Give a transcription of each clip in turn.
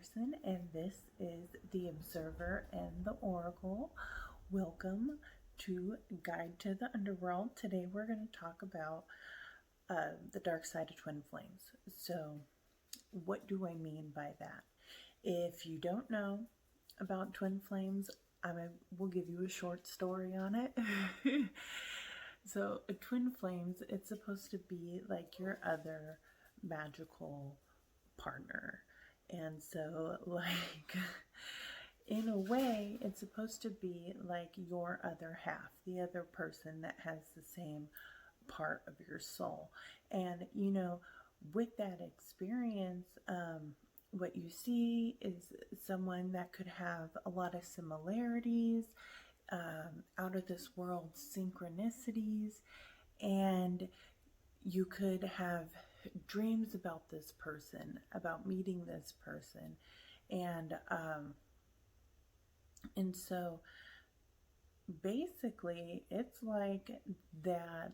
Anderson, and this is The Observer and the Oracle. Welcome to Guide to the Underworld. Today we're going to talk about the dark side of twin flames. So, what do I mean by that? If you don't know about twin flames, we'll give you a short story on it. So, twin flames, it's supposed to be like your other magical partner. And so, like, in a way, it's supposed to be like your other half, the other person that has the same part of your soul. And, with that experience, what you see is someone that could have a lot of similarities, out of this world synchronicities, and you could have dreams about this person, about meeting this person, and so basically it's like that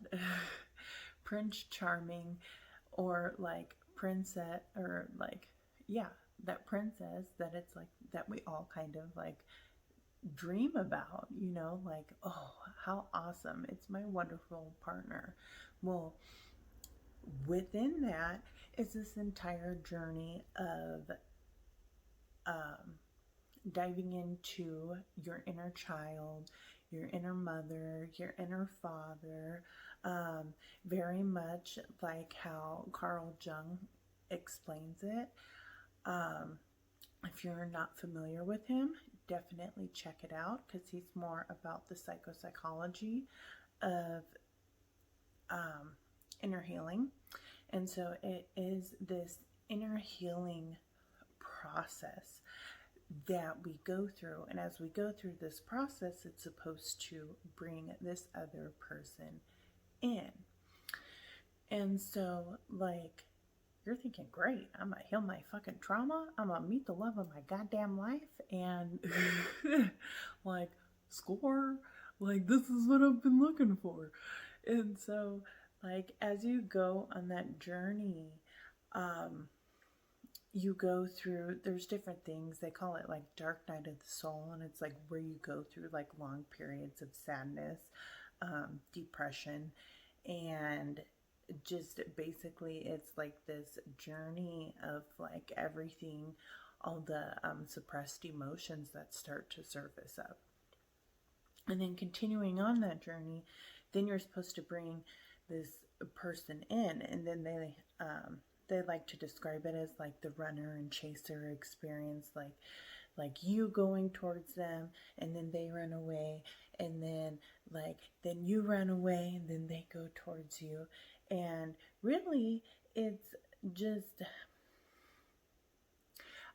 Prince Charming, or like princess, or like, yeah, that princess that it's like that we all kind of like dream about, like, oh, how awesome, it's my wonderful partner. Well, within that is this entire journey of diving into your inner child, your inner mother, your inner father, very much like how Carl Jung explains it. If you're not familiar with him, definitely check it out, because he's more about the psychology of inner healing. And so it is this inner healing process that we go through. And as we go through this process, it's supposed to bring this other person in. And so, like, you're thinking, great, I'm gonna heal my fucking trauma, I'm gonna meet the love of my goddamn life, and like, score, like, this is what I've been looking for. And so, like, as you go on that journey, you go through, there's different things, they call it like dark night of the soul, and it's like where you go through like long periods of sadness, depression, and just basically it's like this journey of like everything, all the suppressed emotions that start to surface up. And then continuing on that journey, then you're supposed to bring this person in, and then they like to describe it as like the runner and chaser experience, like you going towards them, and then they run away, and then then you run away, and then they go towards you. And really, it's just,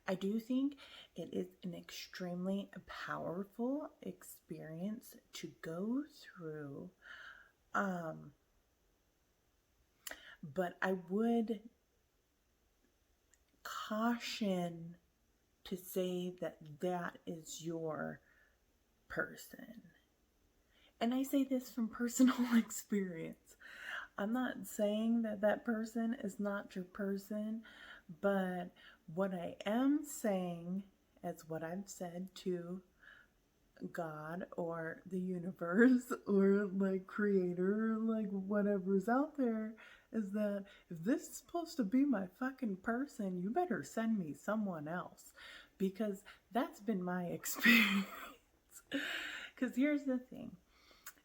I do think it is an extremely powerful experience to go through. But I would caution to say that that is your person. And I say this from personal experience. I'm not saying that that person is not your person, but what I am saying, as what I've said to God or the universe or like creator, or like whatever's out there, is that if this is supposed to be my fucking person, you better send me someone else, because that's been my experience. Because here's the thing,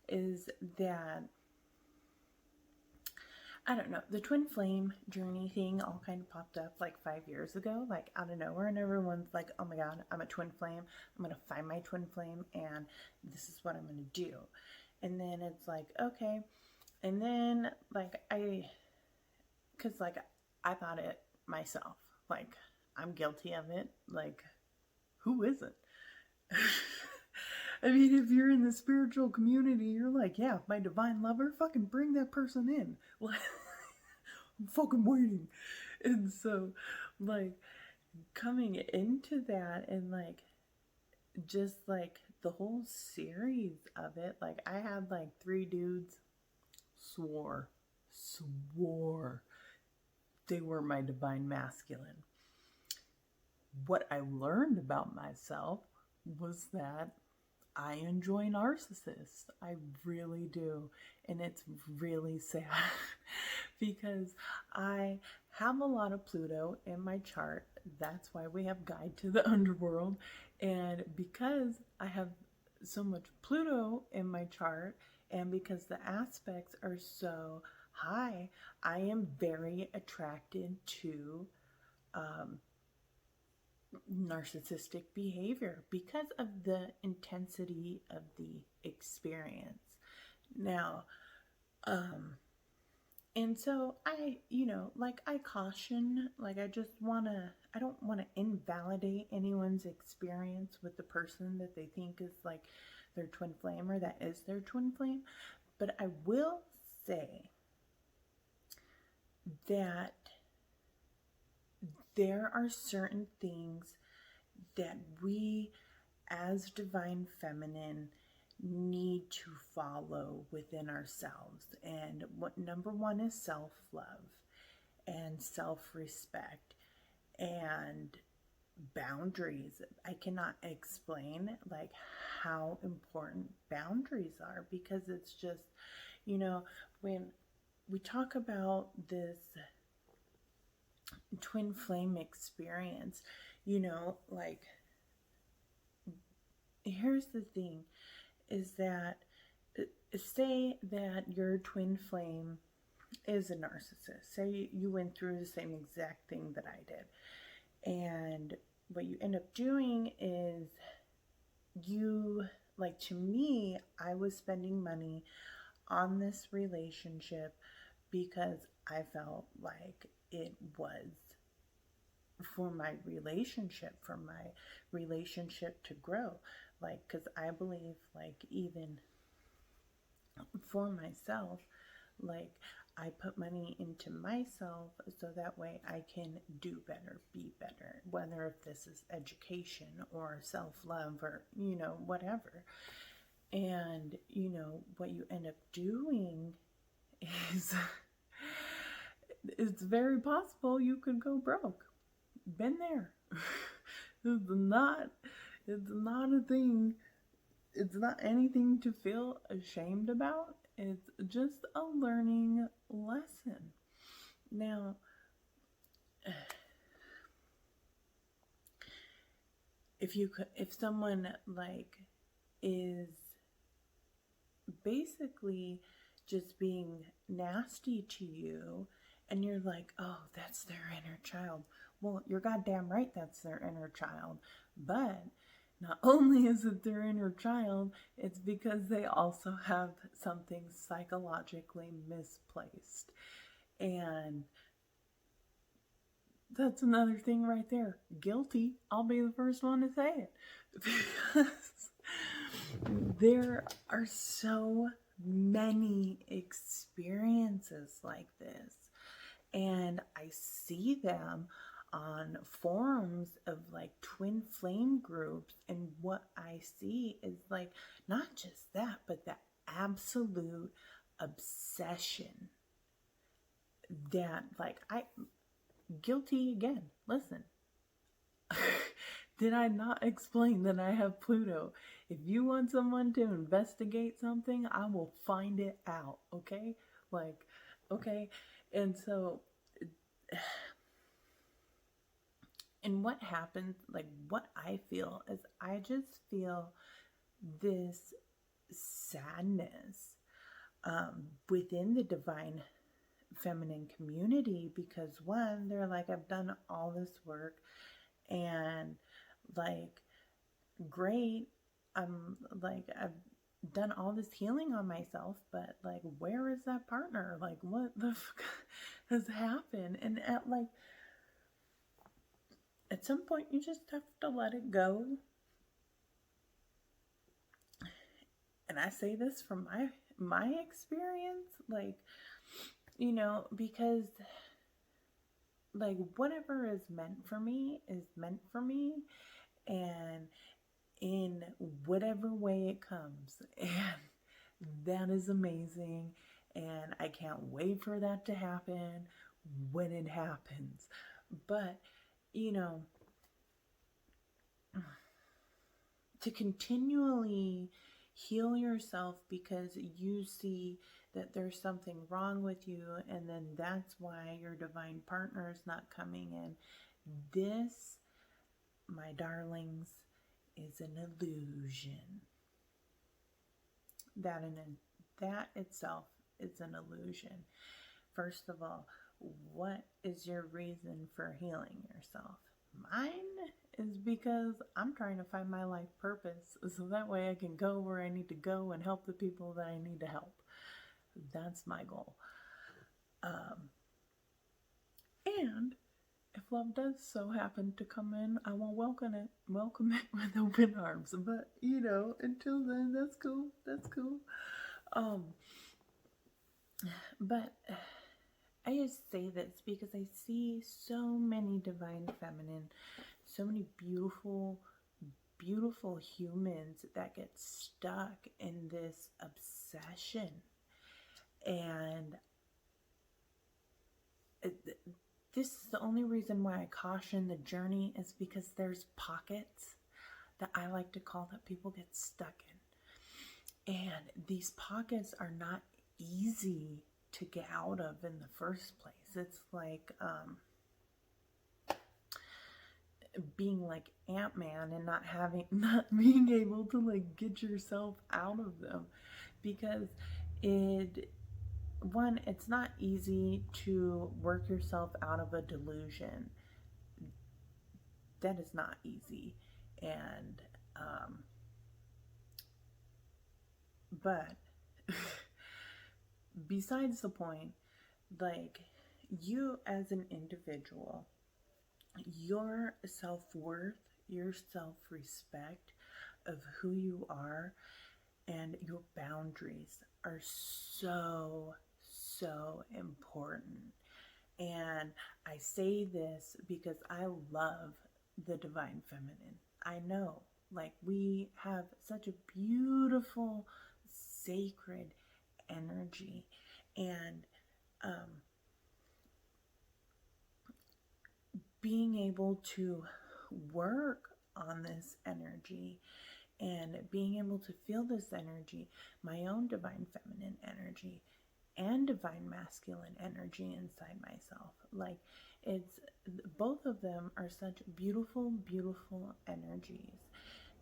is that, I don't know, the twin flame journey thing all kind of popped up like 5 years ago, like out of nowhere, and everyone's like, oh my god, I'm a twin flame, I'm gonna find my twin flame, and this is what I'm gonna do. And then it's like, okay. And then like because like I thought it myself, like, I'm guilty of it, like, who isn't? I mean, if you're in the spiritual community, you're like, yeah, my divine lover, fucking bring that person in. Like, I'm fucking waiting. And so, like, coming into that, and like, just like the whole series of it, like, I had like 3 dudes swore they were my divine masculine. what I learned about myself was that I enjoy narcissists. I really do. And it's really sad because I have a lot of Pluto in my chart. That's why we have Guide to the Underworld. And because I have so much Pluto in my chart, and because the aspects are so high, I am very attracted to narcissistic behavior because of the intensity of the experience. Now, and so I caution, I don't want to invalidate anyone's experience with the person that they think is like their twin flame or that is their twin flame. But I will say that there are certain things that we as divine feminine need to follow within ourselves. And what number one is self-love and self-respect and boundaries. I cannot explain like how important boundaries are, because it's just, when we talk about this twin flame experience, like, here's the thing is that, say that your twin flame is a narcissist. Say you went through the same exact thing that I did. And what you end up doing is to me, I was spending money on this relationship because I felt like it was for my relationship to grow. Like, because I believe, like, even for myself, like, I put money into myself so that way I can do better, be better, whether if this is education or self-love or, whatever. And, what you end up doing is it's very possible you could go broke. Been there. It's not a thing. It's not anything to feel ashamed about. It's just a learning lesson. Now, if someone like is basically just being nasty to you, and you're like, oh, that's their inner child. Well, you're goddamn right, that's their inner child. But not only is it their inner child, it's because they also have something psychologically misplaced. And that's another thing right there. Guilty. I'll be the first one to say it. Because there are so many experiences like this. And I see them on forums of like twin flame groups, and what I see is like not just that, but the absolute obsession that, like, guilty again. Listen, did I not explain that I have Pluto? If you want someone to investigate something, I will find it out, okay? Like, okay. And so, and what happens, like, what I feel is I just feel this sadness within the divine feminine community, because one, they're like, I've done all this work and like, great, I've done all this healing on myself, but like, where is that partner? Like, what the fuck has happened? And at some point you just have to let it go. And I say this from my experience, like, because like, whatever is meant for me is meant for me, and in whatever way it comes. And that is amazing. And I can't wait for that to happen when it happens. But, to continually heal yourself because you see that there's something wrong with you, and then that's why your divine partner is not coming in. This, my darlings, is an illusion. That itself is an illusion. First of all, what is your reason for healing yourself? Mine is because I'm trying to find my life purpose so that way I can go where I need to go and help the people that I need to help. That's my goal. And if love does so happen to come in, I will welcome it with open arms. But until then, that's cool. That's cool. But I just say this because I see so many divine feminine, so many beautiful, beautiful humans that get stuck in this obsession. And this is the only reason why I caution the journey, is because there's pockets that I like to call that people get stuck in. And these pockets are not easy to get out of in the first place. It's like being like Ant-Man and not being able to like get yourself out of them, because it's not easy to work yourself out of a delusion. That is not easy. And but besides the point, like, you as an individual, your self-worth, your self-respect of who you are, and your boundaries are so important. And I say this because I love the divine feminine. I know, like, we have such a beautiful, sacred energy, and being able to work on this energy and being able to feel this energy, my own divine feminine energy and divine masculine energy inside myself. Like, it's both of them are such beautiful, beautiful energies.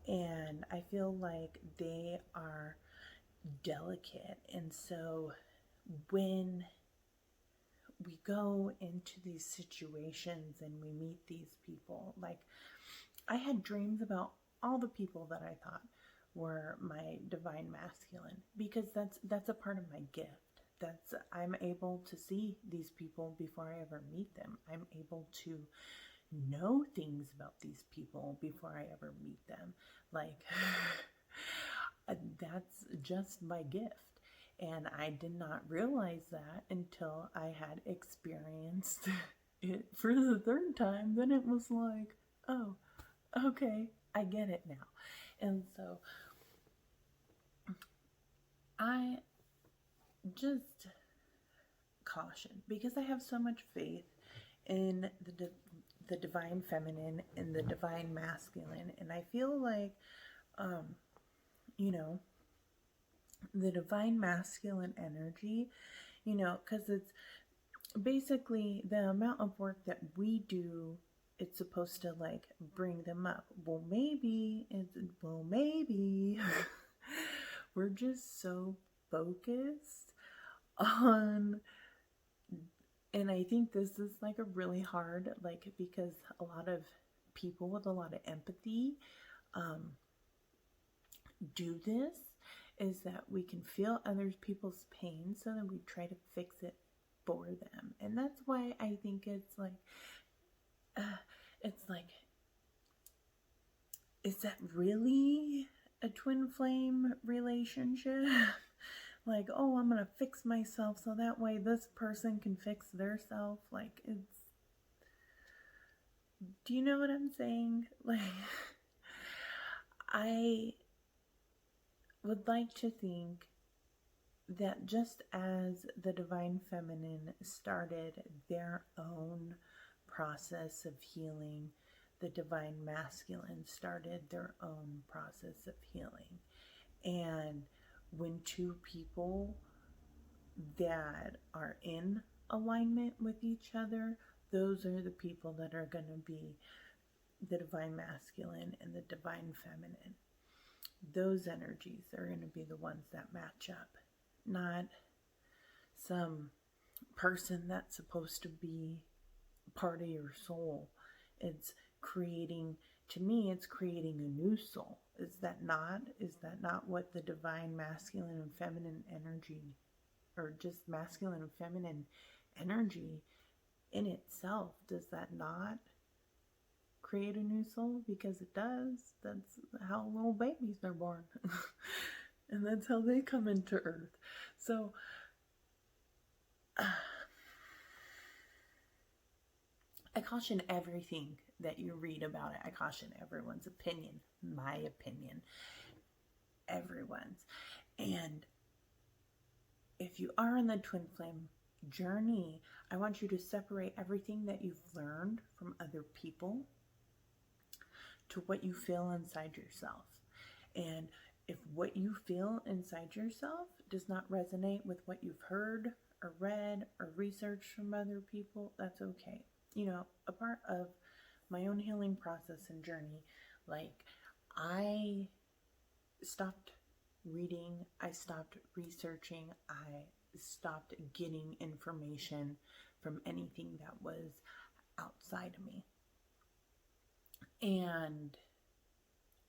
And I feel like they are delicate. And so when we go into these situations and we meet these people, like, I had dreams about all the people that I thought were my divine masculine, because that's a part of my gift. I'm able to see these people before I ever meet them. I'm able to know things about these people before I ever meet them. Like, that's just my gift. And I did not realize that until I had experienced it for the third time. Then it was like, oh, okay, I get it now. And so I just caution, because I have so much faith in the divine feminine and the divine masculine. And I feel like, the divine masculine energy, because it's basically the amount of work that we do, it's supposed to like bring them up. Well, maybe we're just so focused on, and I think this is like a really hard, like, because a lot of people with a lot of empathy do this, is that we can feel other people's pain, so that we try to fix it for them. And that's why I think it's like, is that really a twin flame relationship? Like, oh, I'm gonna fix myself so that way this person can fix their self. Like, do you know what I'm saying? Like, I would like to think that just as the divine feminine started their own process of healing the divine masculine started their own process of healing. And when two people that are in alignment with each other, those are the people that are going to be the divine masculine and the divine feminine. Those energies are going to be the ones that match up, not some person that's supposed to be part of your soul. It's creating, to me, it's creating a new soul. Is that not what the divine masculine and feminine energy, or just masculine and feminine energy in itself, does that not create a new soul? Because it does. That's how little babies are born. And that's how they come into earth. So I caution everything that you read about it. I caution everyone's opinion, my opinion, everyone's. And if you are on the twin flame journey, I want you to separate everything that you've learned from other people to what you feel inside yourself. And if what you feel inside yourself does not resonate with what you've heard or read or researched from other people, that's okay. You know, a part of my own healing process and journey, like, I stopped reading, I stopped researching, I stopped getting information from anything that was outside of me. And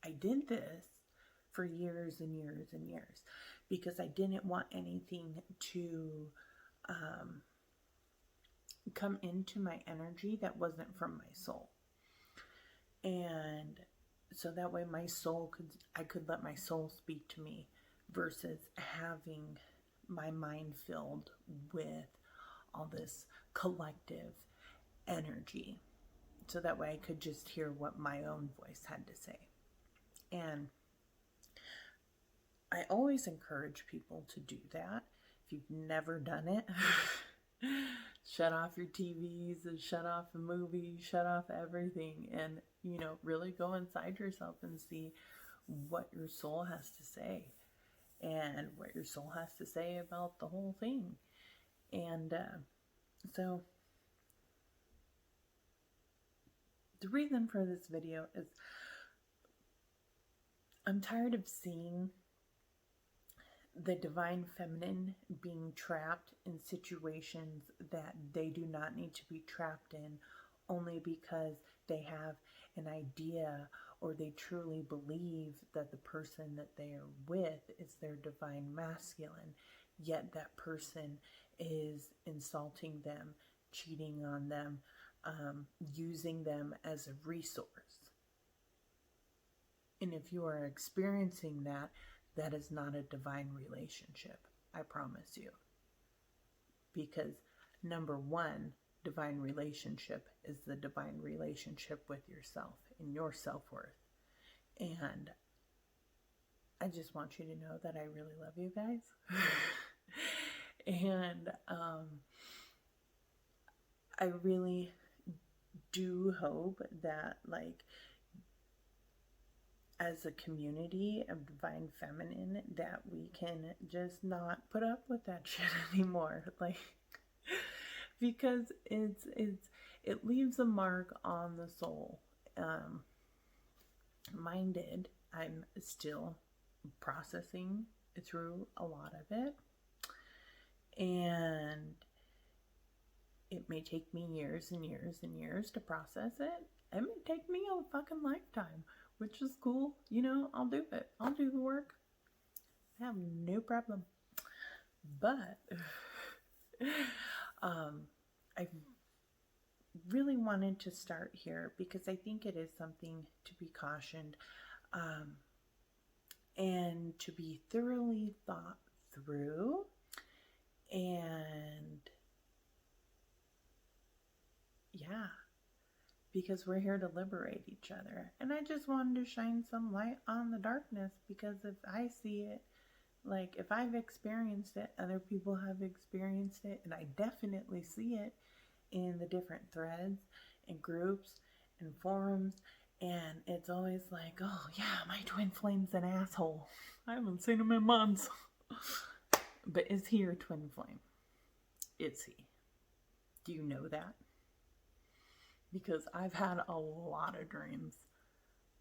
I did this for years and years and years because I didn't want anything to come into my energy that wasn't from my soul. And so that way I could let my soul speak to me versus having my mind filled with all this collective energy. So that way I could just hear what my own voice had to say. And I always encourage people to do that. If you've never done it, shut off your TVs and shut off the movies, shut off everything, and, you know, really go inside yourself and see what your soul has to say and what your soul has to say about the whole thing. And so the reason for this video is I'm tired of seeing the divine feminine being trapped in situations that they do not need to be trapped in, only because they have an idea or they truly believe that the person that they are with is their divine masculine, yet that person is insulting them, cheating on them, using them as a resource. And if you are experiencing that, that is not a divine relationship, I promise you. Because number one, divine relationship is the divine relationship with yourself and your self-worth. And I just want you to know that I really love you guys. And I really do hope that, like, as a community of divine feminine, that we can just not put up with that shit anymore. Like, because it leaves a mark on the soul. Mine did. I'm still processing through a lot of it. And it may take me years and years and years to process it. It may take me a fucking lifetime, which is cool. You know, I'll do it. I'll do the work. I have no problem. But I really wanted to start here because I think it is something to be cautioned and to be thoroughly thought through. And yeah, because we're here to liberate each other. And I just wanted to shine some light on the darkness, because if I see it, like, if I've experienced it, other people have experienced it, and I definitely see it in the different threads and groups in forums, and it's always like, oh yeah, my twin flame's an asshole. I haven't seen him in months. But is he your twin flame? Is he? Do you know that? Because I've had a lot of dreams,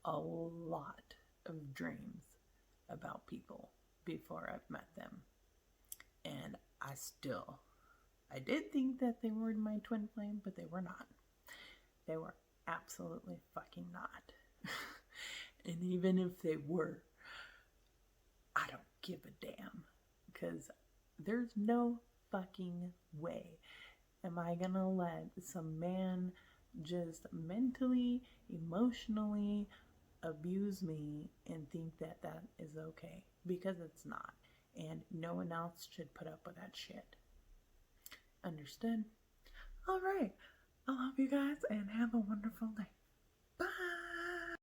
a lot of dreams about people before I've met them. And I did think that they were my twin flame, but they were not. They were absolutely fucking not. And even if they were, I don't give a damn. Because there's no fucking way am I gonna let some man just mentally, emotionally abuse me and think that that is okay. Because it's not. And no one else should put up with that shit. Understood? Alright. I love you guys and have a wonderful day.